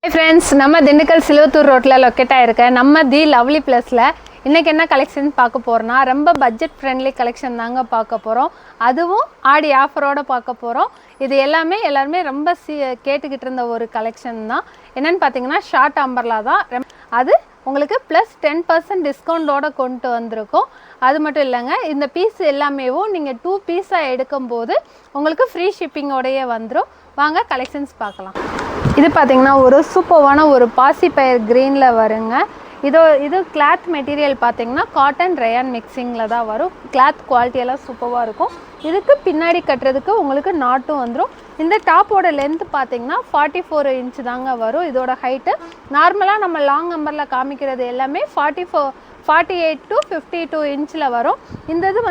Hi friends, நம்ம திண்டுக்கல் சிலுவத்தூர் ரோட்ல locate ஆயிருக்க நம்ம தி லவ்லி பிளஸ்ல இன்னைக்கு என்ன கலெக்ஷன் பார்க்க போறோம்னா ரொம்ப பட்ஜெட் ஃப்ரெண்ட்லி கலெக்ஷன் தாங்க பார்க்க போறோம். அதுவும் ஆடி ஆஃபரோட பார்க்க போறோம். இது எல்லாருமே ரொம்ப கேட்டுக்கிட்டு இருந்த ஒரு கலெக்ஷன் தான். என்னன்னு பார்த்தீங்கன்னா ஷார்ட் அம்பர்லா தான். அது உங்களுக்கு ப்ளஸ் 10% டிஸ்கவுண்டோட கொண்டு வந்திருக்கோம். அது மட்டும் இல்லைங்க, இந்த பீஸ் எல்லாமேவும் நீங்கள் 2 பீஸாக எடுக்கும்போது உங்களுக்கு ஃப்ரீ ஷிப்பிங்கோடையே வந்துடும். வாங்க கலெக்ஷன்ஸ் பார்க்கலாம். இது பார்த்தீங்கன்னா ஒரு சூப்பரான ஒரு பாசிப்பயர் க்ரீனில் வருங்க. இது கிளாத் மெட்டீரியல் பார்த்தீங்கன்னா காட்டன் ரயான் மிக்சிங்கில் தான் வரும். கிளாத் குவாலிட்டியெல்லாம் சூப்பராக இருக்கும். இதுக்கு பின்னாடி கட்டுறதுக்கு உங்களுக்கு நாட்டும் வந்துடும். இந்த டாப்போட லென்த் பார்த்தீங்கன்னா 44 இன்ச் தாங்க வரும். இதோட ஹைட்டு நார்மலாக நம்ம லாங் நம்பரில் காமிக்கிறது எல்லாமே 48 to 52 இன்ச்சில் வரும். இந்த இது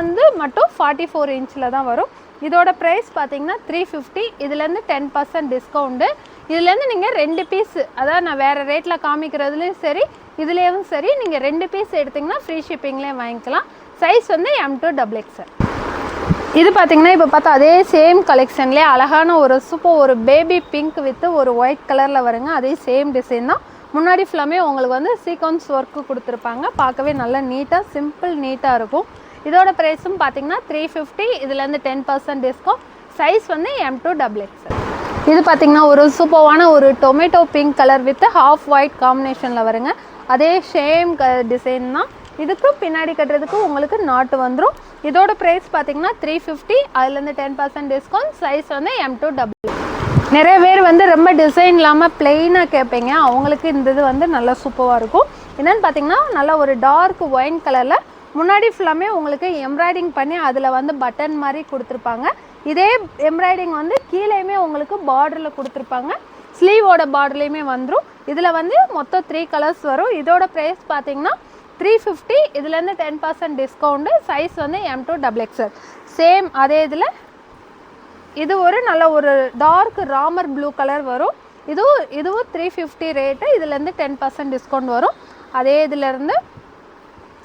மட்டும் 44 இன்ச்சில் தான் வரும். இதோட ப்ரைஸ் பார்த்தீங்கன்னா 350. இதுலேருந்து 10% டிஸ்கவுண்ட்டு. இதுலேருந்து நீங்கள் 2 பீஸ், அதாவது நான் வேறு ரேட்டில் காமிக்கிறதுலையும் சரி இதுலேயும் சரி நீங்கள் 2 பீஸ் எடுத்திங்கன்னா ஃப்ரீ ஷிப்பிங்லேயே வாங்கிக்கலாம். Size M to XXL. இது பார்த்தீங்கன்னா இப்போ பார்த்தா அதே சேம் கலெக்ஷன்லேயே அழகான ஒரு பேபி பிங்க் வித் ஒரு ஒயிட் கலரில் வருங்க. அதே சேம் டிசைன் தான். முன்னாடி ஃபுல்லாமே உங்களுக்கு சீக்வன்ஸ் ஒர்க்கு கொடுத்துருப்பாங்க. பார்க்கவே நல்லா நீட்டாக சிம்பிள் நீட்டாக இருக்கும். இதோட ப்ரைஸும் பார்த்தீங்கன்னா 350. இதுலேருந்து 10% discount. Size M to XXL. இது பார்த்தீங்கன்னா ஒரு சூப்பரான ஒரு tomato pink colour with half white காம்பினேஷனில் வருங்க. அதே சேம் டிசைன் தான். இதுக்கு பின்னாடி கட்டுறதுக்கு உங்களுக்கு நாட்டு வந்துடும். இதோட ப்ரைஸ் பார்த்தீங்கன்னா 350. அதுலேருந்து 10% discount. Size M to XXL. நிறைய பேர் ரொம்ப டிசைன் இல்லாமல் பிளெயினாக கேட்பீங்க. அவங்களுக்கு இந்த இது நல்லா சூப்பராக இருக்கும். என்னென்னு பார்த்தீங்கன்னா நல்லா ஒரு டார்க் ஒயின் கலரில் முன்னாடி ஃபுல்லாமே உங்களுக்கு எம்ப்ராய்டிங் பண்ணி அதில் பட்டன் மாதிரி கொடுத்துருப்பாங்க. இதே எம்ப்ராய்டிங் கீழேயுமே உங்களுக்கு பார்டரில் கொடுத்துருப்பாங்க. ஸ்லீவோட பார்டர்லேயுமே வந்துடும். இதில் மொத்தம் 3 கலர்ஸ் வரும். இதோட ப்ரைஸ் பார்த்தீங்கன்னா 350. இதுலேருந்து 10% discount. Size M to XXL. Same அதே இதில் இது நல்ல ஒரு டார்க் ராமர் ப்ளூ கலர் வரும். இதுவும் 350 ரேட்டு. இதுலேருந்து 10% டிஸ்கவுண்ட் வரும். அதே இதிலேருந்து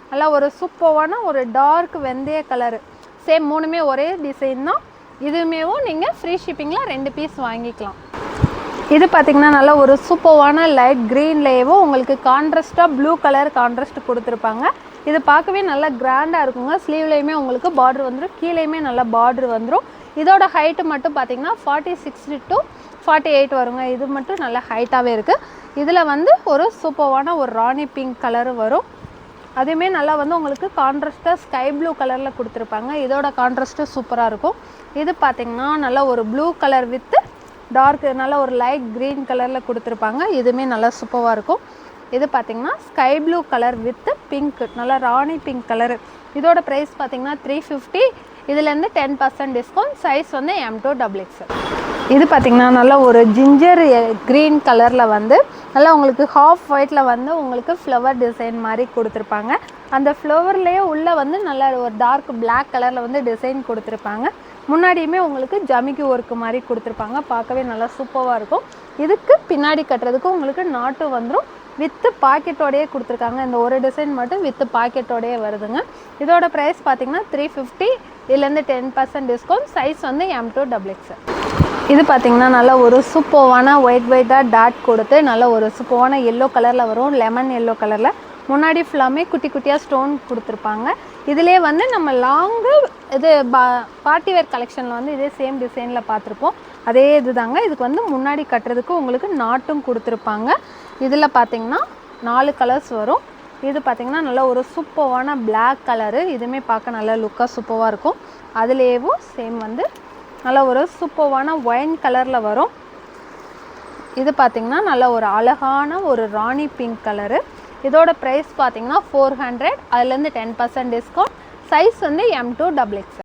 நல்லா ஒரு சூப்பரான ஒரு டார்க் வெந்தய கலரு. சேம் மூணுமே ஒரே டிசைன் தான். இதுமேவும் நீங்கள் ஃப்ரீ ஷிப்பிங்கில் 2 பீஸ் வாங்கிக்கலாம். இது பார்த்திங்கன்னா நல்லா ஒரு சூப்பரான லைட் க்ரீன்லேயேவும் உங்களுக்கு கான்ட்ராஸ்ட்டாக ப்ளூ கலர் கான்ட்ராஸ்ட் கொடுத்துருப்பாங்க. இது பார்க்கவே நல்லா கிராண்டாக இருக்குங்க. ஸ்லீவ்லேயுமே உங்களுக்கு பார்டர் வந்துடும். கீழேயுமே நல்லா பார்டர் வந்துடும். இதோட ஹைட்டு மட்டும் பார்த்திங்கன்னா 46 to 48 வருங்க. இது மட்டும் நல்லா ஹைட்டாகவே இருக்குது. இதில் ஒரு சூப்பரான ஒரு ராணி பிங்க் கலரு வரும். அதுவுமே நல்லா உங்களுக்கு கான்ட்ராஸ்ட்டாக ஸ்கை ப்ளூ கலரில் கொடுத்துருப்பாங்க. இதோட கான்ட்ராஸ்ட்டு சூப்பராக இருக்கும். இது பார்த்திங்கன்னா நல்லா ஒரு ப்ளூ கலர் வித்து டார்க் நல்லா ஒரு லைட் க்ரீன் கலரில் கொடுத்துருப்பாங்க. இதுவுமே நல்லா சூப்பராக இருக்கும். இது பார்த்திங்கன்னா sky blue colour with pink நல்லா ராணி பிங்க் கலரு. இதோட ப்ரைஸ் பார்த்திங்கன்னா 350. இதுலேருந்து 10% discount. Size M to XXL. இது பார்த்திங்கன்னா நல்லா ஒரு ஜிஞ்சர் க்ரீன் கலரில் நல்லா உங்களுக்கு ஹாஃப் ஒயிட்டில் உங்களுக்கு ஃப்ளவர் டிசைன் மாதிரி கொடுத்துருப்பாங்க. அந்த ஃப்ளவர்லேயே உள்ளே நல்லா ஒரு டார்க் பிளாக் கலரில் டிசைன் கொடுத்துருப்பாங்க. முன்னாடியுமே உங்களுக்கு ஜமிக்கி ஒர்க்கு மாதிரி கொடுத்துருப்பாங்க. பார்க்கவே நல்லா சூப்பராக இருக்கும். இதுக்கு பின்னாடி கட்டுறதுக்கு உங்களுக்கு நாட்டு வந்துடும். வித்து பாக்கெட்டோடையே கொடுத்துருக்காங்க. இந்த ஒரு டிசைன் மட்டும் வித்து பாக்கெட்டோடையே வருதுங்க. இதோட ப்ரைஸ் பார்த்தீங்கன்னா 350. இதுலேருந்து 10% discount. Size M to XXL. இது பார்த்திங்கன்னா நல்லா ஒரு சூப்பரான ஒயிட்டாக டாட் கொடுத்து நல்ல ஒரு சூப்பரான எல்லோ கலரில் வரும். லெமன் எல்லோ கலரில் முன்னாடி ஃபுல்லாமே குட்டி குட்டியாக ஸ்டோன் கொடுத்துருப்பாங்க. இதிலே நம்ம லாங்கு இது பார்ட்டி வேர் கலெக்ஷனில் இதே சேம் டிசைனில் பார்த்துருப்போம். அதே இது தாங்க. இதுக்கு முன்னாடி கட்டுறதுக்கு உங்களுக்கு நாட்டும் கொடுத்துருப்பாங்க. இதில் பார்த்திங்கன்னா 4 கலர்ஸ் வரும். இது பார்த்திங்கன்னா நல்லா ஒரு சூப்பரான பிளாக் கலரு. இதுவுமே பார்க்க நல்லா லுக்காக சூப்பராக இருக்கும். அதுலேயும் சேம் நல்லா ஒரு சூப்பரான ஒயின் கலரில் வரும். இது பார்த்திங்கன்னா நல்ல ஒரு அழகான ஒரு ராணி பிங்க் கலரு. இதோட ப்ரைஸ் பார்த்திங்கன்னா 400. அதுலேருந்து 10% discount. Size M to XXL.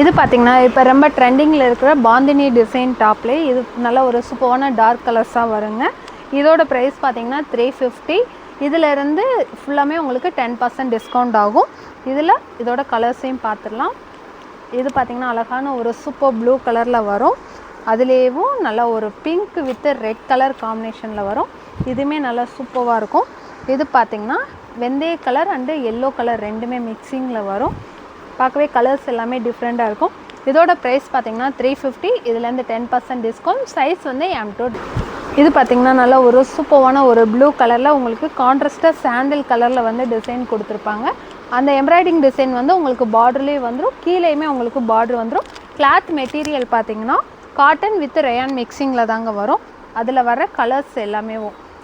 இது பார்த்திங்கன்னா இப்போ ரொம்ப ட்ரெண்டிங்கில் இருக்கிற பாந்தினி டிசைன் டாப்லேயே இது நல்ல ஒரு சூப்பரான டார்க் கலர்ஸாக வருங்க. இதோட ப்ரைஸ் பார்த்திங்கன்னா 350. இதிலேருந்து ஃபுல்லாமே உங்களுக்கு 10% டிஸ்கவுண்ட் ஆகும். இதோட கலர்ஸையும் பார்த்துடலாம். இது பார்த்திங்கன்னா அழகான ஒரு சூப்பர் ப்ளூ கலரில் வரும். அதுலேயும் நல்லா ஒரு பிங்க் வித் ரெட் கலர் காம்பினேஷனில் வரும். இதுவுமே நல்லா சூப்பராக இருக்கும். இது பார்த்திங்கன்னா வெந்தய கலர் அண்டு எல்லோ கலர் ரெண்டுமே மிக்சிங்கில் வரும். பார்க்கவே கலர்ஸ் எல்லாமே டிஃப்ரெண்ட்டாக இருக்கும். இதோட ப்ரைஸ் பார்த்திங்கன்னா 350. இதுலேருந்து 10% டிஸ்கவுண்ட். சைஸ் M to இது பார்த்திங்கன்னா நல்லா ஒரு சூப்பரான ஒரு ப்ளூ கலரில் உங்களுக்கு கான்ட்ராஸ்ட்டாக சாண்டில் கலரில் வந்து டிசைன் கொடுத்துருப்பாங்க. அந்த எம்ப்ராய்டிங் டிசைன் வந்து உங்களுக்கு பார்டர்லேயே வந்துடும், கீழேயுமே உங்களுக்கு பார்டர் வந்துடும். கிளாத் மெட்டீரியல் பார்த்திங்கன்னா காட்டன் வித் ரயான் மிக்சிங்கில் தாங்க வரும். அதில் வர கலர்ஸ் எல்லாமே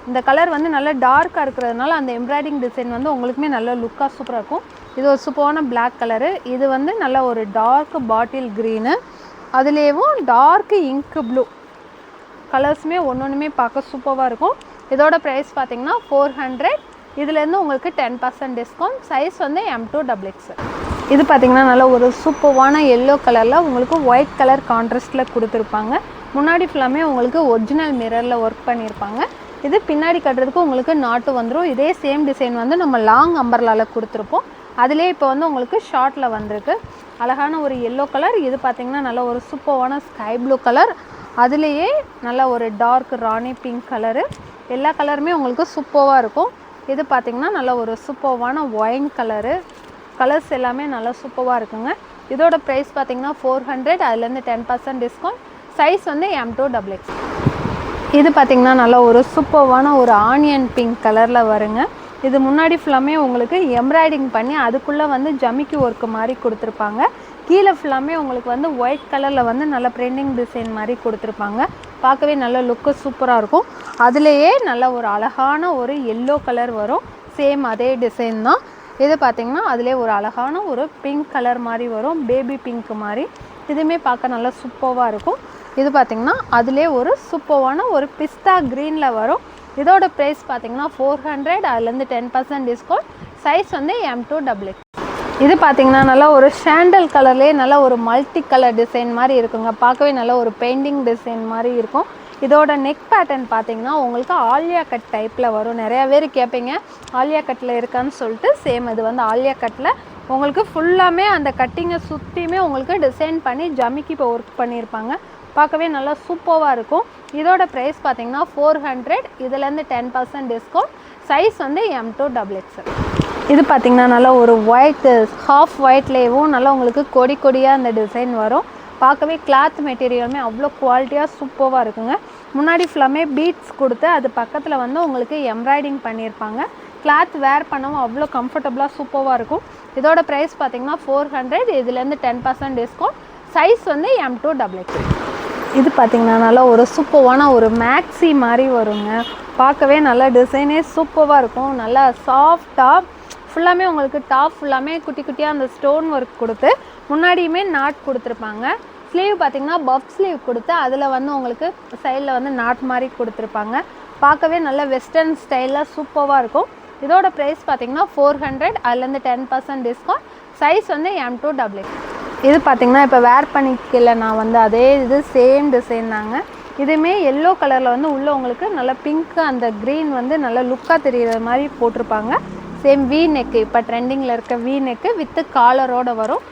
இந்த கலர் வந்து நல்லா டார்க்காக இருக்கிறதுனால அந்த எம்ப்ராய்டிங் டிசைன் வந்து உங்களுக்குமே நல்ல லுக்காக சூப்பராக இருக்கும். இது ஒரு சூப்பரான பிளாக் கலரு. இது வந்து நல்ல ஒரு டார்க் பாட்டில் க்ரீனு, அதுலேயும் டார்க் இங்க் ப்ளூ கலர்ஸுமே ஒன்றுமே பார்க்க சூப்பராக இருக்கும். இதோட ப்ரைஸ் பார்த்திங்கன்னா 400. இதுலேருந்து உங்களுக்கு 10% டிஸ்கவுண்ட். சைஸ் வந்து M2XX. இது பார்த்திங்கன்னா நல்ல ஒரு சூப்பரான எல்லோ கலரில் உங்களுக்கு ஒயிட் கலர் கான்ட்ராஸ்ட்டில் கொடுத்துருப்பாங்க. முன்னாடி ஃபுல்லாமே உங்களுக்கு ஒரிஜினல் மிரரில் ஒர்க் பண்ணியிருப்பாங்க. இது பின்னாடி கட்டுறதுக்கு உங்களுக்கு நாட்டு வந்துடும். இதே சேம் டிசைன் வந்து நம்ம லாங் அம்பர்லாவில் கொடுத்துருப்போம். அதிலே இப்போ வந்து உங்களுக்கு ஷார்ட்டில் வந்திருக்கு. அழகான ஒரு எல்லோ கலர். இது பார்த்திங்கன்னா நல்ல ஒரு சூப்பரான ஸ்கை ப்ளூ கலர், அதுலேயே நல்ல ஒரு டார்க் ராணி பிங்க் கலரு. எல்லா கலருமே உங்களுக்கு சூப்பராக இருக்கும். இது பார்த்திங்கன்னா நல்ல ஒரு சூப்பரான ஒயின் கலரு. கலர்ஸ் எல்லாமே நல்லா சூப்பராக இருக்குங்க. இதோட ப்ரைஸ் பார்த்திங்கன்னா 400. அதுலேருந்து 10% டிஸ்கவுண்ட். சைஸ் வந்து M2XX. இது பார்த்திங்கன்னா நல்லா ஒரு சூப்பரான ஒரு ஆனியன் பிங்க் கலரில் வருங்க. இது முன்னாடி ஃபுல்லாமே உங்களுக்கு எம்ப்ராய்டிங் பண்ணி அதுக்குள்ளே வந்து ஜமிக்கி ஒர்க்கு மாதிரி கொடுத்துருப்பாங்க. கீழே ஃபுல்லாமே உங்களுக்கு வந்து ஒயிட் கலரில் வந்து நல்ல பிரிண்டிங் டிசைன் மாதிரி கொடுத்துருப்பாங்க. பார்க்கவே நல்ல லுக்கு சூப்பராக இருக்கும். அதுலேயே நல்ல ஒரு அழகான ஒரு எல்லோ கலர் வரும். சேம் அதே டிசைன் தான். இது பார்த்திங்கன்னா அதிலே ஒரு அழகான ஒரு பிங்க் கலர் மாதிரி வரும், பேபி பிங்க் மாதிரி. இதுவுமே பார்க்க நல்லா சூப்பராக இருக்கும். இது பார்த்திங்கன்னா அதிலே ஒரு சூப்பரான ஒரு பிஸ்தா க்ரீனில் வரும். இதோட ப்ரைஸ் பார்த்திங்கன்னா 400. அதுலேருந்து 10% டிஸ்கவுண்ட். சைஸ் வந்து M2XX. இது பார்த்திங்கன்னா நல்லா ஒரு சாண்டல் கலர்லேயே நல்ல ஒரு மல்டி கலர் டிசைன் மாதிரி இருக்குங்க. பார்க்கவே நல்ல ஒரு பெயிண்டிங் டிசைன் மாதிரி இருக்கும். இதோட நெக் பேட்டர்ன் பார்த்திங்கன்னா உங்களுக்கு ஆலியா கட் டைப்பில் வரும். நிறையா பேர் கேட்பீங்க ஆலியா கட்டில் இருக்கான்னு சொல்லிட்டு. சேம் இது வந்து ஆலியா கட்டில் உங்களுக்கு ஃபுல்லாமே அந்த கட்டிங்கை சுற்றியுமே உங்களுக்கு டிசைன் பண்ணி ஜமிக்கி இப்போ ஒர்க் பண்ணியிருப்பாங்க. பார்க்கவே நல்லா சூப்பராக இருக்கும். இதோட ப்ரைஸ் பார்த்திங்கன்னா 400. இதுலேருந்து 10% டிஸ்கவுண்ட். சைஸ் வந்து M2XX. இது பார்த்திங்கன்னா நல்லா ஒரு ஒயிட் ஹாஃப் ஒயிட்லேயும் நல்லா உங்களுக்கு கொடி கொடியாக அந்த டிசைன் வரும். பார்க்கவே கிளாத் மெட்டீரியலுமே அவ்வளோ குவாலிட்டியாக சூப்பராக இருக்குங்க. முன்னாடி ஃபுல்லாமே பீட்ஸ் கொடுத்து அது பக்கத்தில் வந்து உங்களுக்கு எம்ப்ராய்டிங் பண்ணியிருப்பாங்க. கிளாத் வேர் பண்ணவும் அவ்வளோ கம்ஃபர்டபுளாக சூப்பராக இருக்கும். இதோட ப்ரைஸ் பார்த்திங்கன்னா 400. இதுலேருந்து 10% டிஸ்கவுண்ட். சைஸ் வந்து M2XX. இது பார்த்திங்கன்னா நல்லா ஒரு சூப்பரான ஒரு மேக்ஸி மாதிரி வருங்க. பார்க்கவே நல்லா டிசைனே சூப்பராக இருக்கும். நல்லா சாஃப்டாக ஃபுல்லாமே உங்களுக்கு டாப் ஃபுல்லாமே குட்டி குட்டியாக அந்த ஸ்டோன் ஒர்க் கொடுத்து முன்னாடியுமே நாட் கொடுத்துருப்பாங்க. ஸ்லீவ் பார்த்திங்கன்னா பஃப் ஸ்லீவ் கொடுத்து அதில் வந்து உங்களுக்கு சைடில் வந்து நாட் மாதிரி கொடுத்துருப்பாங்க. பார்க்கவே நல்ல வெஸ்டர்ன் ஸ்டைலில் சூப்பராக இருக்கும். இதோட ப்ரைஸ் பார்த்திங்கன்னா 400. அதுலேருந்து 10% டிஸ்கவுண்ட். சைஸ் வந்து M2XX. இது பார்த்திங்கன்னா இப்போ வேர் பண்ணிக்கல நான் வந்து அதே இது சேம் டிசைன் தாங்க. இதுவுமே எல்லோ கலரில் வந்து உள்ளே உங்களுக்கு நல்லா பிங்க்கு அந்த க்ரீன் வந்து நல்லா லுக்காக தெரிகிற மாதிரி போட்டிருப்பாங்க. சேம் வி நெக்கு, இப்போ ட்ரெண்டிங்கில் இருக்க வி நெக்கு வித்து காலரோடு வரும்.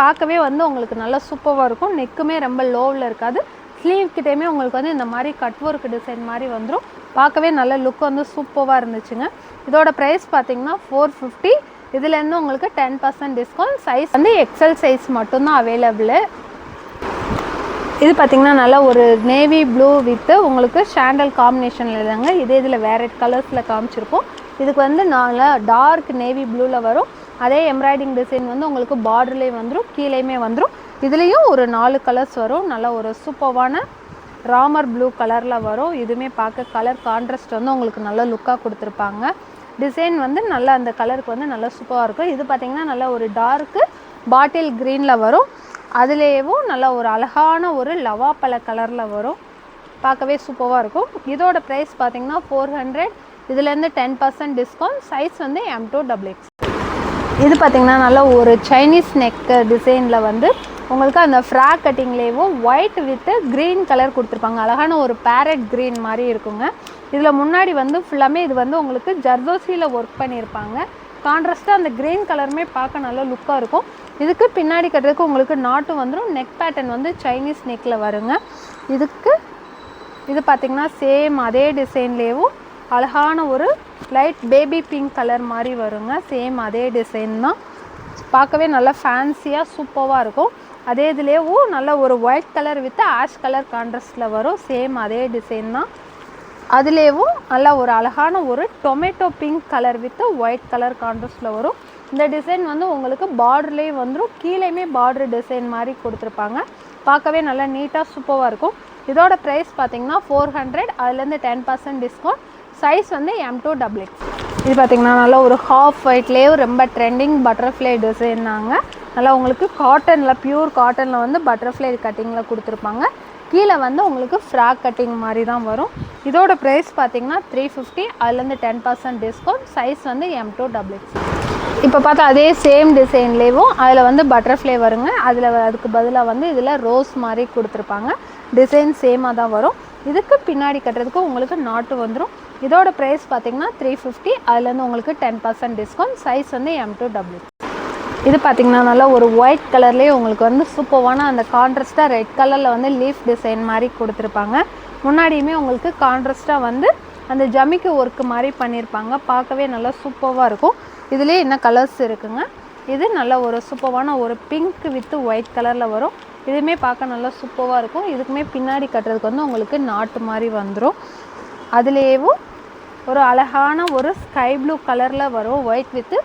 பார்க்கவே வந்து உங்களுக்கு நல்லா சூப்பராக இருக்கும். நெக்குமே ரொம்ப லோவில் இருக்காது. ஸ்லீவ் கிட்டேயுமே உங்களுக்கு வந்து இந்த மாதிரி கட் ஒர்க் டிசைன் மாதிரி வந்துடும். பார்க்கவே நல்ல லுக் வந்து சூப்பராக இருந்துச்சுங்க. இதோட ப்ரைஸ் பார்த்திங்கன்னா 450. இதுலேருந்து உங்களுக்கு 10% டிஸ்கவுண்ட். சைஸ் வந்து XL சைஸ் மட்டும்தான் அவைலபிள். இது பார்த்திங்கன்னா நல்லா ஒரு நேவி ப்ளூ வித்து உங்களுக்கு சாண்டல் காம்பினேஷனில் தாங்க. இதே இதில் வேறு கலர்ஸில் காமிச்சிருப்போம். இதுக்கு வந்து நல்லா டார்க் நேவி ப்ளூவில் வரும். அதே எம்ப்ராய்டிங் டிசைன் வந்து உங்களுக்கு பார்டர்லேயே வந்துடும், கீழேயுமே வந்துடும். இதுலேயும் ஒரு 4 கலர்ஸ் வரும். நல்லா ஒரு சூப்பரான ராமர் ப்ளூ கலரில் வரும். இதுவுமே பார்க்க கலர் கான்ட்ராஸ்ட் வந்து உங்களுக்கு நல்ல லுக்காக கொடுத்துருப்பாங்க. டிசைன் வந்து நல்லா அந்த கலருக்கு வந்து நல்லா சூப்பராக இருக்கும். இது பார்த்திங்கன்னா நல்லா ஒரு டார்க்கு பாட்டில் க்ரீனில் வரும். அதுலேயும் நல்லா ஒரு அழகான ஒரு லவாப்பழ கலரில் வரும். பார்க்கவே சூப்பராக இருக்கும். இதோட ப்ரைஸ் பார்த்திங்கன்னா 400. இதுலேருந்து 10% டிஸ்கவுண்ட். சைஸ் வந்து M2XX. இது பார்த்திங்கன்னா நல்லா ஒரு சைனீஸ் நெக் டிசைனில் வந்து உங்களுக்கு அந்த ஃப்ராக் கட்டிங்லேயும் ஒயிட் வித்து க்ரீன் கலர் கொடுத்துருப்பாங்க. அழகான ஒரு பேரட் க்ரீன் மாதிரி இருக்குங்க. இதில் முன்னாடி வந்து ஃபுல்லாமே இது வந்து உங்களுக்கு ஜர்தோசியில் ஒர்க் பண்ணியிருப்பாங்க. கான்ட்ராஸ்ட்டாக அந்த க்ரீன் கலருமே பார்க்க நல்ல லுக்காக இருக்கும். இதுக்கு பின்னாடி கட்டுறதுக்கு உங்களுக்கு நாட்டும் வந்துடும். நெக் பேட்டர்ன் வந்து சைனீஸ் நெக்கில் வருங்க. இது பார்த்திங்கன்னா சேம் அதே டிசைன்லேயும் அழகான ஒரு லைட் பேபி பிங்க் கலர் மாதிரி வருங்க. சேம் அதே டிசைன் தான். பார்க்கவே நல்லா ஃபேன்சியாக சூப்பராக இருக்கும். அதே இதுலேயும் நல்ல ஒரு white colour with ash colour கான்ட்ராஸ்டில் வரும். சேம் அதே டிசைன் தான். அதுலேயும் நல்லா ஒரு அழகான ஒரு tomato pink colour with white colour கான்ட்ராஸ்டில் வரும். இந்த டிசைன் வந்து உங்களுக்கு பார்டர்லேயே வந்துடும், கீழேயுமே பார்டர் டிசைன் மாதிரி கொடுத்துருப்பாங்க. பார்க்கவே நல்லா நீட்டாக சூப்பராக இருக்கும். இதோட ப்ரைஸ் பார்த்தீங்கன்னா 400, அதுலேருந்து 10% டிஸ்கவுண்ட். சைஸ் வந்து M2XX. இது பார்த்திங்கன்னா நல்லா ஒரு ஹாஃப் ஒயிட்லேயே ரொம்ப ட்ரெண்டிங் பட்டர்ஃப்ளை டிசைன் தாங்க. நல்லா உங்களுக்கு காட்டனில் பியூர் காட்டனில் வந்து பட்டர்ஃப்ளை கட்டிங்கில் கொடுத்துருப்பாங்க. கீழே வந்து உங்களுக்கு ஃப்ராக் கட்டிங் மாதிரி தான் வரும். இதோட ப்ரைஸ் பார்த்திங்கன்னா 350, அதுலேருந்து 10% டிஸ்கவுண்ட். சைஸ் வந்து M2XX. இப்போ பார்த்தா அதே சேம் டிசைன்லேயும் அதில் வந்து பட்டர்ஃப்ளை வருங்க. அதுக்கு பதிலாக வந்து இதில் ரோஸ் மாதிரி கொடுத்துருப்பாங்க. டிசைன் சேமாக தான் வரும். இதுக்கு பின்னாடி கட்டுறதுக்கு உங்களுக்கு நாட்டு வந்துடும். இதோட ப்ரைஸ் பார்த்திங்கன்னா 350, அதுலேருந்து உங்களுக்கு 10% டிஸ்கவுண்ட். சைஸ் வந்து M2XX. இது பார்த்திங்கன்னா நல்லா ஒரு ஒயிட் கலர்லேயே உங்களுக்கு வந்து சூப்பரான அந்த கான்ட்ராஸ்ட்டாக ரெட் கலரில் வந்து லீஃப் டிசைன் மாதிரி கொடுத்துருப்பாங்க. முன்னாடியுமே உங்களுக்கு கான்ட்ராஸ்ட்டாக வந்து அந்த ஜமிக்கு ஒர்க்கு மாதிரி பண்ணியிருப்பாங்க. பார்க்கவே நல்லா சூப்பராக இருக்கும். இதுலேயே என்ன கலர்ஸ் இருக்குங்க. இது நல்ல ஒரு சூப்பரான ஒரு பிங்க் வித் ஒயிட் கலரில் வரும். இதுவுமே பார்க்க நல்லா சூப்பராக இருக்கும். இதுக்குமே பின்னாடி கட்டுறதுக்கு வந்து உங்களுக்கு நாட்டு மாதிரி வந்துடும். அதுலேயும் ஒரு அழகான ஒரு ஸ்கை ப்ளூ கலரில் வரும். ஒயிட் வித்து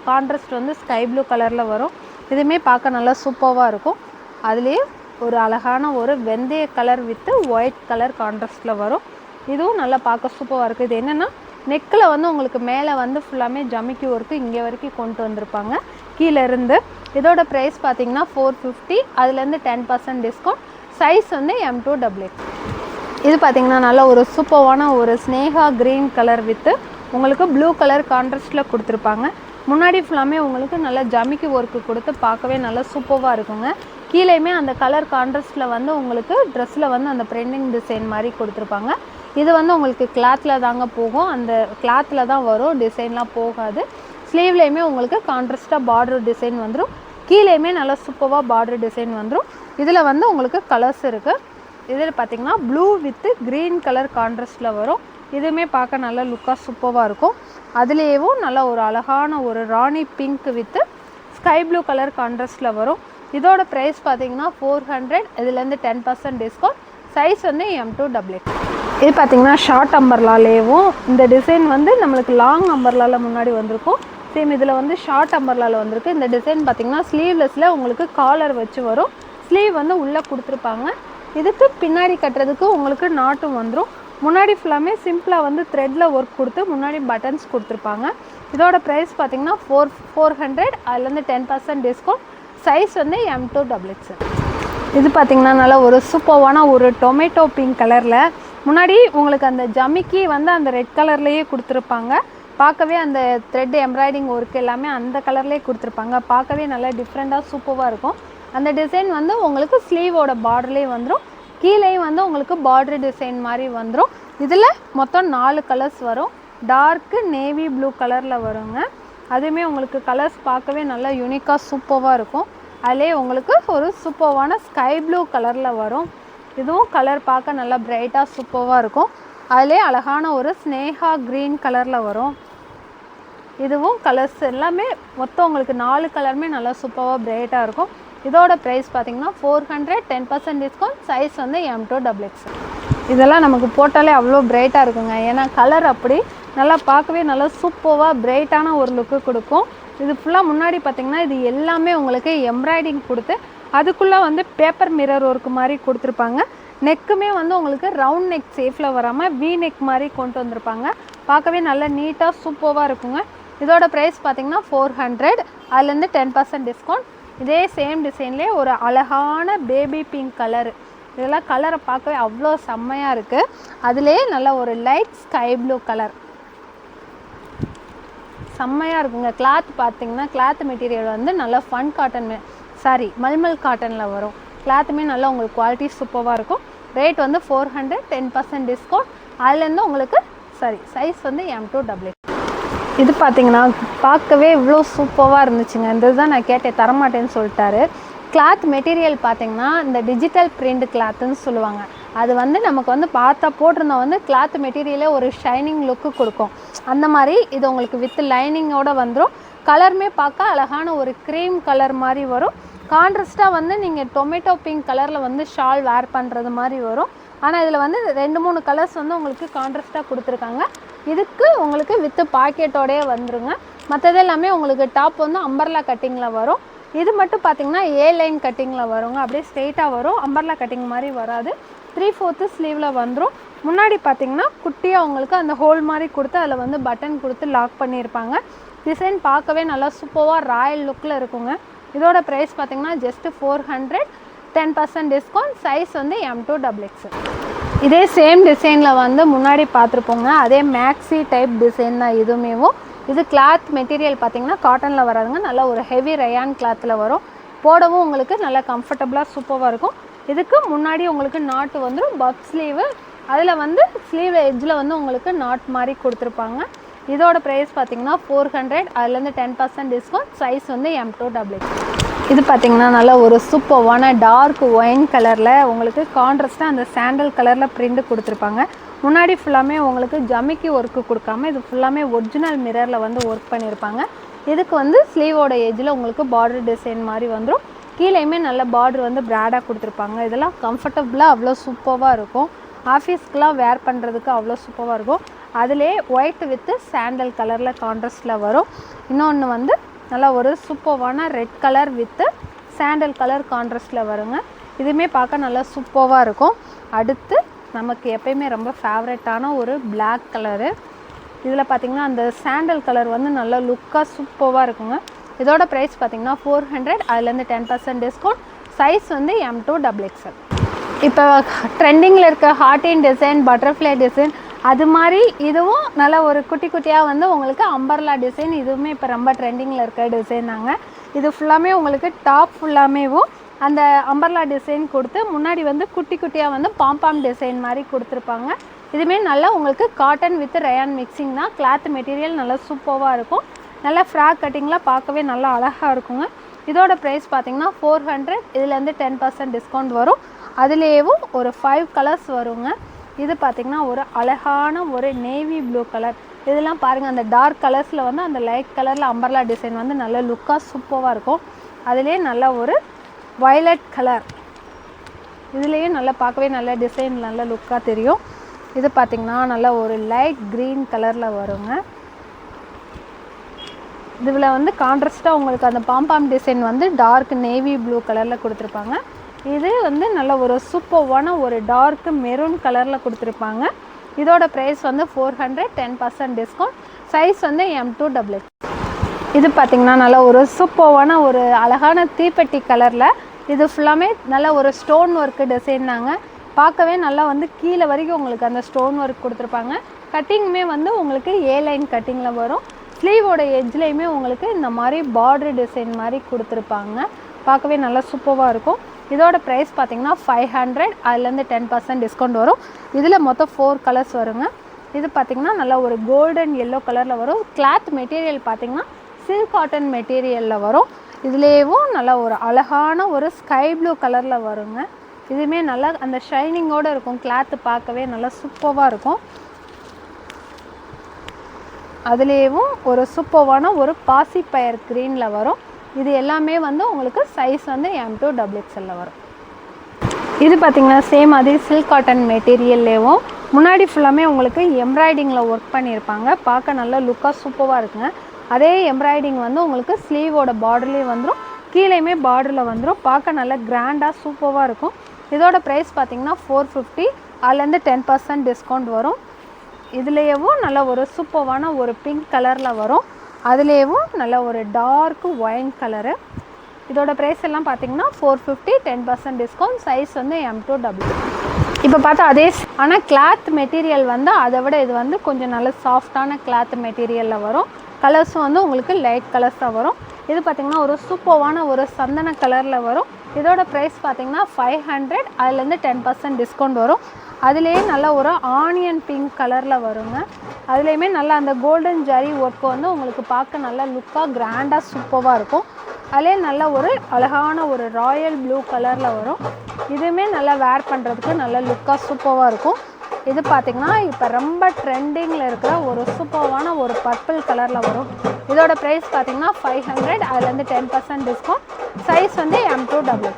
கான்ட்ராஸ்ட் வந்து ஸ்கை ப்ளூ கலரில் வரும். இதுவுமே பார்க்க நல்லா சூப்பராக இருக்கும். அதுலேயே ஒரு அழகான ஒரு வெந்தய கலர் வித்து ஒயிட் கலர் கான்ட்ராஸ்டில் வரும். இதுவும் நல்லா பார்க்க சூப்பராக இருக்குது. இது என்னென்னா நெக்கில் வந்து உங்களுக்கு மேலே வந்து ஃபுல்லாமே ஜமிக்கி ஒர்க்கு இங்கே வரைக்கும் கொண்டு வந்திருப்பாங்க கீழே இருந்து. இதோட ப்ரைஸ் பார்த்திங்கன்னா 450, அதுலேருந்து 10% டிஸ்கவுண்ட். சைஸ் வந்து M2XX. இது பார்த்திங்கன்னா நல்லா ஒரு சூப்பரான ஒரு ஸ்னேகா க்ரீன் கலர் வித்து உங்களுக்கு ப்ளூ கலர் கான்ட்ராஸ்டில் கொடுத்துருப்பாங்க. முன்னாடி ஃபுல்லாமே உங்களுக்கு நல்லா ஜமிக்கி ஒர்க்கு கொடுத்து பார்க்கவே நல்லா சூப்பராக இருக்குங்க. கீழேயுமே அந்த கலர் கான்ட்ராஸ்டில் வந்து உங்களுக்கு ட்ரெஸ்ஸில் வந்து அந்த பிரிண்டிங் டிசைன் மாதிரி கொடுத்துருப்பாங்க. இது வந்து உங்களுக்கு கிளாத்தில் தாங்க போகும், அந்த கிளாத்தில் தான் வரும், டிசைன்லாம் போகாது. ஸ்லீவ்லேயுமே உங்களுக்கு கான்ட்ராஸ்ட்டாக பார்டர் டிசைன் வந்துடும். கீழேயுமே நல்லா சூப்பராக பார்டர் டிசைன் வந்துடும். இதில் வந்து உங்களுக்கு கலர்ஸ் இருக்குது. இதில் பார்த்திங்கன்னா ப்ளூ வித்து க்ரீன் கலர் கான்ட்ராஸ்ட்டில் வரும். இதுவுமே பார்க்க நல்லா லுக்காக சூப்பராக இருக்கும். அதுலேயும் நல்லா ஒரு அழகான ஒரு ராணி pink with sky blue colour கான்ட்ராஸ்ட்டில் வரும். இதோட ப்ரைஸ் பார்த்திங்கன்னா 400, இதுலேருந்து 10% டிஸ்கவுண்ட். சைஸ் வந்து M2XX. இது பார்த்திங்கன்னா ஷார்ட் அம்பர்லாலேயும் இந்த டிசைன் வந்து நம்மளுக்கு லாங் அம்பர்லாவில் முன்னாடி வந்திருக்கும். சேம் இதில் வந்து ஷார்ட் அம்பர்லாவில் வந்திருக்கு. இந்த டிசைன் பார்த்திங்கன்னா ஸ்லீவ்லெஸில் உங்களுக்கு காலர் வச்சு வரும். ஸ்லீவ் வந்து உள்ளே கொடுத்துருப்பாங்க. இதுக்கு பின்னாடி கட்டுறதுக்கு உங்களுக்கு நாட்டும் வந்துடும். முன்னாடி ஃபுல்லாமே சிம்பிளாக வந்து த்ரெட்டில் ஒர்க் கொடுத்து முன்னாடி பட்டன்ஸ் கொடுத்துருப்பாங்க. இதோட ப்ரைஸ் பார்த்திங்கன்னா 400, அதுலேருந்து 10% டிஸ்கவுண்ட். சைஸ் வந்து M2XX. இது பார்த்திங்கன்னா நல்லா ஒரு சூப்பரான ஒரு டொமேட்டோ பிங்க் கலரில் முன்னாடி உங்களுக்கு அந்த ஜமிக்கி வந்து அந்த ரெட் கலர்லேயே கொடுத்துருப்பாங்க. பார்க்கவே அந்த த்ரெட் எம்ப்ராய்டிங் ஒர்க் எல்லாமே அந்த கலர்லேயே கொடுத்துருப்பாங்க. பார்க்கவே நல்லா டிஃப்ரெண்ட்டாக சூப்பராக இருக்கும். அந்த டிசைன் வந்து உங்களுக்கு ஸ்லீவோட பார்டர்லேயே வந்துடும். கீழேயும் வந்து உங்களுக்கு பார்டர் டிசைன் மாதிரி வந்துடும். இதில் மொத்தம் 4 கலர்ஸ் வரும். டார்க்கு நேவி ப்ளூ கலரில் வருங்க. அதுவுமே உங்களுக்கு கலர்ஸ் பார்க்கவே நல்லா யூனிக்காக சூப்பராக இருக்கும். அதிலே உங்களுக்கு ஒரு சூப்பரான ஸ்கை ப்ளூ கலரில் வரும். இதுவும் கலர் பார்க்க நல்லா பிரைட்டாக சூப்பராக இருக்கும். அதிலே அழகான ஒரு ஸ்னேகா க்ரீன் கலரில் வரும். இதுவும் கலர்ஸ் எல்லாமே மொத்தம் உங்களுக்கு 4 கலருமே நல்லா சூப்பராக பிரைட்டாக இருக்கும். இதோட ப்ரைஸ் பார்த்திங்கன்னா 400, 10% டிஸ்கவுண்ட். சைஸ் வந்து M2XX. இதெல்லாம் நமக்கு போட்டாலே அவ்வளோ பிரைட்டாக இருக்குங்க. ஏன்னா கலர் அப்படி நல்லா பார்க்கவே நல்லா சூப்பராக பிரைட்டான ஒரு லுக்கு கொடுக்கும். இது ஃபுல்லாக முன்னாடி பார்த்திங்கன்னா இது எல்லாமே உங்களுக்கு எம்ப்ராய்டிங் கொடுத்து அதுக்குள்ளே வந்து பேப்பர் மிரர் ஒர்க்கு மாதிரி கொடுத்துருப்பாங்க. நெக்குமே வந்து உங்களுக்கு ரவுண்ட் நெக் சேஃபில் வராமல் வி நெக் மாதிரி கொண்டு வந்திருப்பாங்க. பார்க்கவே நல்லா நீட்டாக சூப்பராக இருக்குங்க. இதோட ப்ரைஸ் பார்த்திங்கன்னா 400, அதுலேருந்து 10% டிஸ்கவுண்ட். இதே சேம் டிசைன்லேயே ஒரு அழகான பேபி பிங்க் கலரு. இதெல்லாம் கலரை பார்க்கவே அவ்வளோ செம்மையாக இருக்குது. அதுலேயே நல்ல ஒரு லைட் ஸ்கை ப்ளூ கலர் செம்மையாக இருக்குங்க. கிளாத் பார்த்திங்கன்னா கிளாத் மெட்டீரியல் வந்து நல்லா ஃபன் காட்டன் மல்மல் காட்டனில் வரும். கிளாத்துமே நல்லா உங்களுக்கு குவாலிட்டி சூப்பராக இருக்கும். ரேட் வந்து 400, 10% டிஸ்கவுண்ட். அதுலேருந்து உங்களுக்கு சைஸ் வந்து M2XX. இது பார்த்திங்கன்னா பார்க்கவே இவ்வளோ சூப்பராக இருந்துச்சுங்க. இந்த இதுதான் நான் கேட்டேன், தரமாட்டேன்னு சொல்லிட்டாரு. கிளாத் மெட்டீரியல் பார்த்திங்கன்னா இந்த டிஜிட்டல் பிரிண்ட் கிளாத்துன்னு சொல்லுவாங்க. அது வந்து நமக்கு வந்து பார்த்தா போட்டிருந்தா வந்து கிளாத் மெட்டீரியலே ஒரு ஷைனிங் லுக்கு கொடுக்கும். அந்த மாதிரி இது உங்களுக்கு வித் லைனிங்கோடு வந்துடும். கலருமே பார்க்க அழகான ஒரு க்ரீம் கலர் மாதிரி வரும். கான்ட்ராஸ்ட்டாக வந்து நீங்கள் டொமேட்டோ பிங்க் கலரில் வந்து ஷால் வேர் பண்ணுறது மாதிரி வரும். ஆனால் இதில் வந்து 2-3 கலர்ஸ் வந்து உங்களுக்கு கான்ட்ராஸ்ட்டாக கொடுத்துருக்காங்க. இதுக்கு உங்களுக்கு வித்து பாக்கெட்டோடயே வந்துருங்க. மற்றது எல்லாமே உங்களுக்கு டாப் வந்து அம்பர்லா கட்டிங்கில் வரும். இது மட்டும் பார்த்திங்கன்னா ஏ லைன் கட்டிங்கில் வருங்க. அப்படியே ஸ்ட்ரெயிட்டாக வரும், அம்பர்லா கட்டிங் மாதிரி வராது. 3/4 ஸ்லீவில் வந்துடும். முன்னாடி பார்த்திங்கன்னா குட்டியாக உங்களுக்கு அந்த ஹோல் மாதிரி கொடுத்து அதில் வந்து பட்டன் கொடுத்து லாக் பண்ணியிருப்பாங்க. டிசைன் பார்க்கவே நல்லா சூப்பராக ராயல் லுக்கில் இருக்குங்க. இதோட ப்ரைஸ் பார்த்திங்கன்னா ஜஸ்ட்டு 400, 10% டிஸ்கவுண்ட். சைஸ் வந்து M2XX. இதே சேம் டிசைனில் வந்து முன்னாடி பார்த்துருப்போங்க. அதே மேக்ஸி டைப் டிசைன் தான் இதுவுமேவும். இது கிளாத் மெட்டீரியல் பார்த்திங்கன்னா காட்டனில் வராதுங்க, நல்லா ஒரு ஹெவி ரயான் கிளாத்தில் வரும். போடவும் உங்களுக்கு நல்லா கம்ஃபர்டபுளாக சூப்பராக இருக்கும். இதுக்கு முன்னாடி உங்களுக்கு நாட்டு வந்துடும், பப் ஸ்லீவு. அதில் வந்து ஸ்லீவ் எட்ஜில் வந்து உங்களுக்கு நாட் மாதிரி கொடுத்துருப்பாங்க. இதோட ப்ரைஸ் பார்த்திங்கன்னா 400, அதுலேருந்து 10% டிஸ்கவுண்ட். சைஸ் வந்து M2XX. இது பார்த்திங்கன்னா நல்லா ஒரு சூப்பர்வான டார்க் ஒயின் கலரில் உங்களுக்கு கான்ட்ராஸ்ட்டாக அந்த சாண்டல் கலரில் பிரிண்ட் கொடுத்துருப்பாங்க. முன்னாடி ஃபுல்லாமே உங்களுக்கு ஜமிக்கி ஒர்க்கு கொடுக்காம இது ஃபுல்லாமே ஒரிஜினல் மிரரில் வந்து ஒர்க் பண்ணியிருப்பாங்க. இதுக்கு வந்து ஸ்லீவோட எஜ்ஜில் உங்களுக்கு பார்டர் டிசைன் மாதிரி வந்துடும். கீழேயுமே நல்ல பார்டர் வந்து பிராடாக கொடுத்துருப்பாங்க. இதெல்லாம் கம்ஃபர்டபுளாக அவ்வளோ சூப்பராக இருக்கும். ஆஃபீஸ்க்கெலாம் வேர் பண்ணுறதுக்கு அவ்வளோ சூப்பராக இருக்கும். அதிலே ஒயிட் வித்து சாண்டல் கலரில் கான்ட்ராஸ்ட்டில் வரும். இன்னொன்று வந்து நல்லா ஒரு சூப்பரான red colour with sandal colour கான்ட்ராஸ்ட்டில் வருங்க. இதுவுமே பார்க்க நல்லா சூப்பராக இருக்கும். அடுத்து நமக்கு எப்பயுமே ரொம்ப ஃபேவரட்டான ஒரு பிளாக் கலரு. இதில் பார்த்திங்கன்னா அந்த சாண்டல் கலர் வந்து நல்லா லுக்காக சூப்பராக இருக்குங்க. இதோட ப்ரைஸ் பார்த்திங்கன்னா 400, அதுலேருந்து 10% டிஸ்கவுண்ட். சைஸ் வந்து M2XX. இப்போ ட்ரெண்டிங்கில் இருக்க ஹார்டின் டிசைன், பட்டர்ஃப்ளை டிசைன், அது மாதிரி இதுவும் நல்லா ஒரு குட்டி குட்டியாக வந்து உங்களுக்கு அம்பர்லா டிசைன். இதுவுமே இப்போ ரொம்ப ட்ரெண்டிங்கில் இருக்க டிசைன் தாங்க. இது ஃபுல்லாமே உங்களுக்கு டாப் ஃபுல்லாமேவும் அந்த அம்பர்லா டிசைன் கொடுத்து முன்னாடி வந்து குட்டி குட்டியாக வந்து பாம்பாம் டிசைன் மாதிரி கொடுத்துருப்பாங்க. இதுவுமே நல்லா உங்களுக்கு காட்டன் வித் ரயான் மிக்சிங் தான். கிளாத் மெட்டீரியல் நல்லா சூப்பராக இருக்கும். நல்லா ஃப்ராக் கட்டிங்லாம் பார்க்கவே நல்லா அழகாக இருக்குங்க. இதோட ப்ரைஸ் பார்த்திங்கன்னா 400, இதுலேருந்து 10% டிஸ்கவுண்ட் வரும். அதுலேயும் ஒரு 5 கலர்ஸ் வருங்க. இது பார்த்திங்கன்னா ஒரு அழகான ஒரு நேவி ப்ளூ கலர். இதெல்லாம் பாருங்கள், அந்த டார்க் கலர்ஸில் வந்து அந்த லைட் கலரில் அம்பர்லா டிசைன் வந்து நல்ல லுக்காக சூப்பராக இருக்கும். அதிலே நல்ல ஒரு வயலட் கலர், இதுலேயும் நல்லா பார்க்கவே நல்ல டிசைன் நல்ல லுக்காக தெரியும். இது பார்த்திங்கன்னா நல்லா ஒரு லைட் க்ரீன் கலரில் வருங்க. இதில் வந்து கான்ட்ராஸ்ட்டாக உங்களுக்கு அந்த பாம்பாம் டிசைன் வந்து டார்க் நேவி ப்ளூ கலரில் கொடுத்துருப்பாங்க. இது வந்து நல்ல ஒரு சூப்பர்வான ஒரு டார்க் மெரூன் கலரில் கொடுத்துருப்பாங்க. இதோட ப்ரைஸ் வந்து 400, 10% டிஸ்கவுண்ட். சைஸ் வந்து M2XX. இது பார்த்திங்கன்னா நல்லா ஒரு சூப்பர்வான ஒரு அழகான தீப்பெட்டி கலரில். இது ஃபுல்லாமே நல்ல ஒரு ஸ்டோன் ஒர்க்கு டிசைன் தாங்க. பார்க்கவே நல்லா வந்து கீழே வரைக்கும் உங்களுக்கு அந்த ஸ்டோன் ஒர்க் கொடுத்துருப்பாங்க. கட்டிங்குமே வந்து உங்களுக்கு ஏ லைன் கட்டிங்கில் வரும். ஸ்லீவோட எட்ஜ்லேயுமே உங்களுக்கு இந்த மாதிரி பார்டர் டிசைன் மாதிரி கொடுத்துருப்பாங்க. பார்க்கவே நல்லா சூப்பராக இருக்கும். இதோட ப்ரைஸ் பார்த்திங்கன்னா 500, அதுலேருந்து 10% டிஸ்கவுண்ட் வரும். இதில் மொத்தம் 4 கலர்ஸ் வருங்க. இது பார்த்திங்கன்னா நல்லா ஒரு கோல்டன் எல்லோ கலரில் வரும். கிளாத் மெட்டீரியல் பார்த்திங்கன்னா சில்க் காட்டன் மெட்டீரியலில் வரும். இதுலேயும் நல்லா ஒரு அழகான ஒரு ஸ்கை ப்ளூ கலரில் வருங்க. இதுவுமே நல்லா அந்த ஷைனிங்கோடு இருக்கும். கிளாத்து பார்க்கவே நல்லா சூப்பராக இருக்கும். அதுலேயும் ஒரு சூப்பரான ஒரு பாசிப்பயர் க்ரீனில் வரும். இது எல்லாமே வந்து உங்களுக்கு சைஸ் வந்து M2XXL வரும். இது பார்த்திங்கன்னா சேம் அதே சில்க் காட்டன் மெட்டீரியல்லேயும் முன்னாடி ஃபுல்லாமே உங்களுக்கு எம்ப்ராய்டிங்கில் ஒர்க் பண்ணியிருப்பாங்க. பார்க்க நல்லா லுக்காக சூப்பராக இருக்குங்க. அதே எம்ப்ராய்டிங் வந்து உங்களுக்கு ஸ்லீவோட பார்டர்லேயே வந்துடும், கீழேயுமே பார்டரில் வந்துடும். பார்க்க நல்லா கிராண்டாக சூப்பராக இருக்கும். இதோட ப்ரைஸ் பார்த்திங்கன்னா 450, அதுலேருந்து 10% டிஸ்கவுண்ட் வரும். இதுலேயும் நல்ல ஒரு சூப்பரான ஒரு பிங்க் கலரில் வரும். அதுலேயும் நல்ல ஒரு டார்க் ஒயின் கலரு. இதோட ப்ரைஸ் எல்லாம் பார்த்திங்கன்னா 450, 10% டிஸ்கவுண்ட். சைஸ் வந்து M2XX. இப்போ பார்த்தா அதே, ஆனால் கிளாத் மெட்டீரியல் வந்து அதை விட இது வந்து கொஞ்சம் நல்ல சாஃப்டான கிளாத் மெட்டீரியலில் வரும். கலர்ஸும் வந்து உங்களுக்கு லைட் கலர்ஸாக வரும். இது பார்த்திங்கன்னா ஒரு சூப்பரான ஒரு சந்தன கலரில் வரும். இதோட ப்ரைஸ் பார்த்திங்கன்னா 500, அதுலேருந்து 10% டிஸ்கவுண்ட் வரும். அதுலேயே நல்ல ஒரு ஆனியன் பிங்க் கலரில் வருங்க. அதுலேயுமே நல்லா அந்த கோல்டன் ஜரி ஒர்க்கு வந்து உங்களுக்கு பார்க்க நல்லா லுக்காக கிராண்டாக சூப்பராக இருக்கும். அதிலே நல்ல ஒரு அழகான ஒரு ராயல் ப்ளூ கலரில் வரும். இதுவுமே நல்லா வேர் பண்ணுறதுக்கு நல்ல லுக்காக சூப்பராக இருக்கும். இது பார்த்திங்கன்னா இப்போ ரொம்ப ட்ரெண்டிங்கில் இருக்கிற ஒரு சூப்பரான ஒரு பர்பிள் கலரில் வரும். இதோட ப்ரைஸ் பார்த்திங்கன்னா 500, அதுலேருந்து 10% டிஸ்கவுண்ட். சைஸ் வந்து M2XX.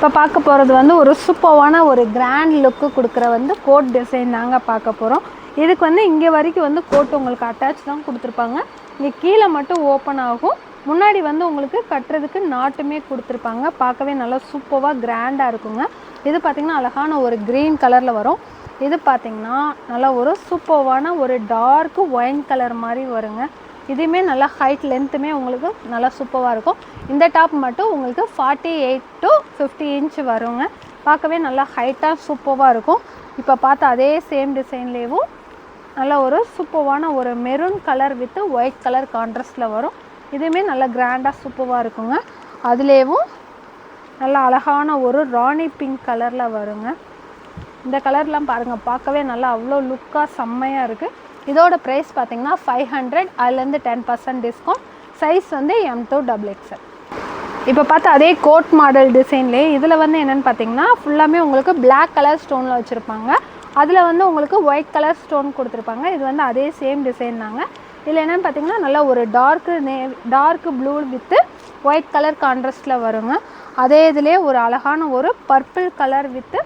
இப்போ பார்க்க போகிறது வந்து ஒரு சூப்பரான ஒரு கிராண்ட் லுக்கு கொடுக்குற வந்து கோட் டிசைன் தாங்க பார்க்க போகிறோம். இதுக்கு வந்து இங்கே வரைக்கும் வந்து கோட் உங்களுக்கு அட்டாச் தான் கொடுத்துருப்பாங்க. இங்கே கீழே மட்டும் ஓப்பன் ஆகும். முன்னாடி வந்து உங்களுக்கு கட்டுறதுக்கு நாட்டுமே கொடுத்துருப்பாங்க. பார்க்கவே நல்லா சூப்பராக கிராண்டாக இருக்குங்க. இது பார்த்திங்கன்னா அழகான ஒரு க்ரீன் கலரில் வரும். இது பார்த்திங்கன்னா நல்லா ஒரு சூப்பரான ஒரு டார்க்கு ஒயின் கலர் மாதிரி வருங்க. இதுவுமே நல்லா ஹைட் லென்த்துமே உங்களுக்கு நல்லா சூப்பராக இருக்கும். இந்த டாப் மட்டும் உங்களுக்கு 48 to 50 இன்ச் வருங்க. பார்க்கவே நல்லா ஹைட்டாக சூப்பராக இருக்கும். இப்போ பார்த்த அதே சேம் டிசைன்லேயும் நல்லா ஒரு சூப்பரான ஒரு maroon colour with white colour கான்ட்ராஸ்டில் வரும். இதுவுமே நல்லா கிராண்டாக சூப்பராக இருக்குங்க. அதுலேயும் நல்லா அழகான ஒரு ராணி பிங்க் கலரில் வருங்க. இந்த கலர்லாம் பாருங்கள், பார்க்கவே நல்லா அவ்வளோ லுக்காக செம்மையாக இருக்குது. இதோட ப்ரைஸ் பார்த்திங்கன்னா 500, அதுலேருந்து 10% டிஸ்கவுண்ட். சைஸ் வந்து M2XXL. இப்போ பார்த்தா அதே கோட் மாடல் டிசைன்லேயே இதில் வந்து என்னென்னு பார்த்தீங்கன்னா ஃபுல்லாமே உங்களுக்கு பிளாக் கலர் ஸ்டோனில் வச்சுருப்பாங்க. அதில் வந்து உங்களுக்கு ஒயிட் கலர் ஸ்டோன் கொடுத்துருப்பாங்க. இது வந்து அதே சேம் டிசைன் தாங்க. இதில் என்னென்னு பார்த்தீங்கன்னா நல்லா ஒரு dark blue with white colour கான்ட்ராஸ்டில் வருங்க. அதே இதிலே ஒரு அழகான ஒரு purple colour with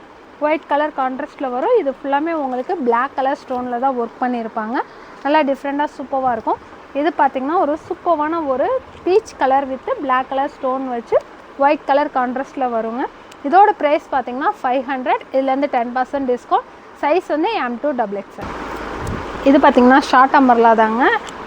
white colour கான்ட்ராஸ்டில் வரும். இது ஃபுல்லாமே உங்களுக்கு பிளாக் கலர் ஸ்டோனில் தான் ஒர்க் பண்ணியிருப்பாங்க. நல்லா டிஃப்ரெண்ட்டாக சூப்பராக இருக்கும். இது பார்த்திங்கன்னா ஒரு சூப்பரான ஒரு peach colour with black colour stone வச்சு ஒயிட் கலர் கான்ட்ராஸ்டில் வருங்க. இதோட ப்ரைஸ் பார்த்திங்கன்னா 500, இதுலேருந்து 10% டிஸ்கவுண்ட். சைஸ் வந்து M2XXL. இது பார்த்திங்கன்னா ஷார்ட் அம்பர்லா தாங்க.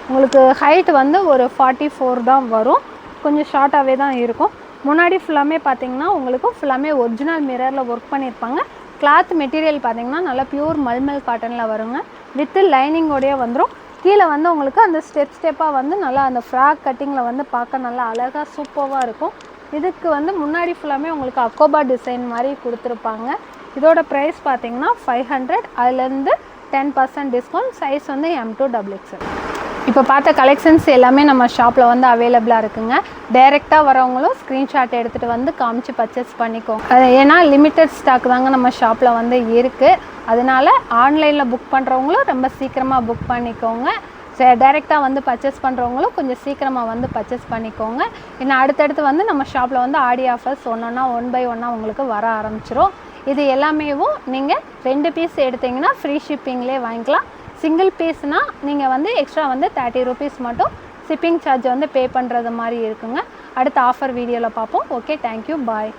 உங்களுக்கு ஹைட் வந்து ஒரு 44 தான் வரும். கொஞ்சம் ஷார்ட்டாகவே தான் இருக்கும். முன்னாடி ஃபுல்லாமே பார்த்திங்கன்னா உங்களுக்கு ஃபுல்லாமே ஒரிஜினல் மிரரில் ஒர்க் பண்ணியிருப்பாங்க. கிளாத் மெட்டீரியல் பார்த்திங்கன்னா நல்லா பியூர் மல்மல் காட்டனில் வருங்க. வித்து லைனிங்கோடையே வந்துடும். கீழே வந்து உங்களுக்கு அந்த ஸ்டெப்பாக வந்து நல்லா அந்த ஃப்ராக் கட்டிங்கில் வந்து பார்க்க நல்லா அழகாக சூப்பராக இருக்கும். இதுக்கு வந்து முன்னாடி ஃபுல்லாமே உங்களுக்கு அக்கோபா டிசைன் மாதிரி கொடுத்துருப்பாங்க. இதோட ப்ரைஸ் பார்த்திங்கன்னா 500, அதுலேருந்து 10% டிஸ்கவுண்ட். சைஸ் வந்து M2XXL. இப்போ பார்த்த கலெக்ஷன்ஸ் எல்லாமே நம்ம ஷாப்பில் வந்து அவைலபிளாக இருக்குங்க. டைரெக்டாக வரவங்களும் ஸ்க்ரீன்ஷாட் எடுத்துகிட்டு வந்து காமிச்சு பர்ச்சேஸ் பண்ணிக்கோங்க. ஏன்னா லிமிட்டட் ஸ்டாக் தாங்க நம்ம ஷாப்பில் வந்து இருக்குது. அதனால் ஆன்லைனில் புக் பண்ணுறவங்களும் ரொம்ப சீக்கிரமாக புக் பண்ணிக்கோங்க. டைரெக்டாக வந்து பர்ச்சேஸ் பண்ணுறவங்களும் கொஞ்சம் சீக்கிரமாக வந்து பர்ச்சேஸ் பண்ணிக்கோங்க. இன்னும் அடுத்தடுத்து வந்து நம்ம ஷாப்பில் வந்து ஆடி ஆஃபர்ஸ் ஒன் பை ஒன்னாக உங்களுக்கு வர ஆரம்பிச்சிரும். இது எல்லாமேவும் நீங்கள் 2 பீஸ் எடுத்திங்கன்னா ஃப்ரீ ஷிப்பிங்லேயே வாங்கிக்கலாம். சிங்கிள் பீஸ்னால் நீங்கள் வந்து எக்ஸ்ட்ரா வந்து 30 rupees மட்டும் ஷிப்பிங் சார்ஜ் வந்து பே பண்ணுறது மாதிரி இருக்குங்க. அடுத்த ஆஃபர் வீடியோவில் பார்ப்போம். ஓகே, தேங்க்யூ, பாய்.